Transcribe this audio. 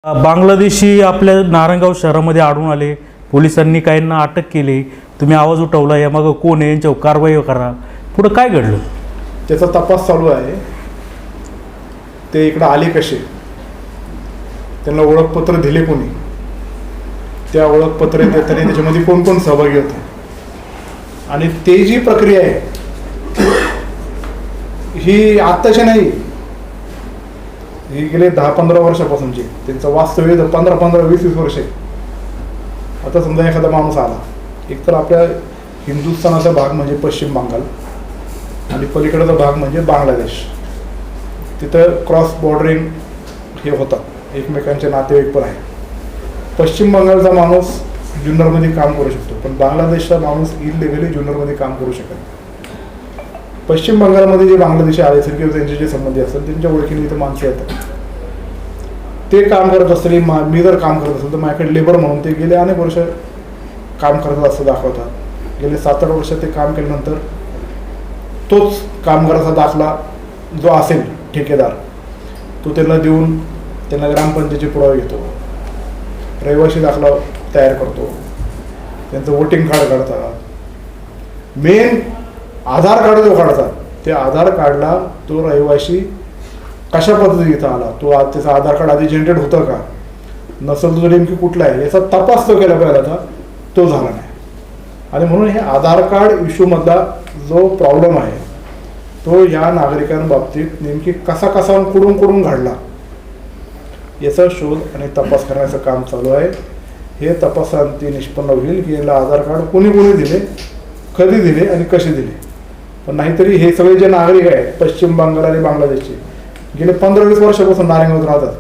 बांगलादेशी आपल्या नारायणगाव शहरामध्ये आढळून आले. पोलिसांनी काहींना अटक केली. तुम्ही आवाज उठवला, यामागं कोण आहे, यांच्यावर कारवाई करा. पुढं काय घडलं त्याचा तपास चालू आहे. ते इकडं आले कसे, त्यांना ओळखपत्र दिले कोणी, त्या ओळखपत्र देताना त्याच्यामध्ये कोण कोण सहभागी होते, आणि ते जी प्रक्रिया आहे ही आत्ताची नाही, ही गेले 10-15 वर्षापासूनची. त्यांचं वास्तव्य 15-20 वर्ष आहे. आता समजा एखादा माणूस आला, एकतर आपल्या हिंदुस्थानाचा भाग म्हणजे पश्चिम बंगाल आणि पलीकडचा भाग म्हणजे बांगलादेश. तिथं क्रॉस बॉर्डरिंग हे होतात, एकमेकांचे नातेवाईक पण आहे. पश्चिम बंगालचा माणूस जुन्नरमध्ये काम करू शकतो, पण बांगलादेशचा माणूस इलिगली जुन्नरमध्ये काम करू शकत नाही. पश्चिम बंगालमध्ये जे बांगलादेशी आले असेल किंवा त्यांचे जे संबंधी असतील, त्यांच्या ओळखीने इथं माणसं येतात. ते काम करत असताना मी जर काम करत असेल तर माझ्याकडे लेबर म्हणून ते गेले अनेक वर्ष काम करत असं दाखवतात. गेले 7-8 वर्ष ते काम केल्यानंतर तोच कामगाराचा दाखला जो असेल ठेकेदार, तो त्यांना देऊन त्यांना ग्रामपंचायतीचे पुरावे घेतो, रहिवासी दाखला तयार करतो, त्यांचं वोटिंग कार्ड काढतात, मेन आधार कार्ड जो काढतात, त्या आधार कार्डला तो रहिवासी कशा पद्धतीने इथं आला, तो त्याचं आधार कार्ड आधी जनरेट होतं का, नसेल तो नेमकी कुठला आहे याचा तपास तो केला पाहिजे, आता तो झाला नाही. आणि म्हणून हे आधार कार्ड इश्यूमधला जो प्रॉब्लेम आहे तो या नागरिकांबाबतीत नेमकी कसा कुडून घडला याचा शोध आणि तपास करण्याचं काम चालू आहे. हे तपासांती निष्पन्न होईल की याला आधार कार्ड कोणी दिले, कधी दिले आणि कसे दिले. पण नाहीतरी हे सगळे जे नागरिक आहेत पश्चिम बंगाल आणि बांगलादेशचे गेले 15-20 वर्षापासून नारायणगावात राहतात.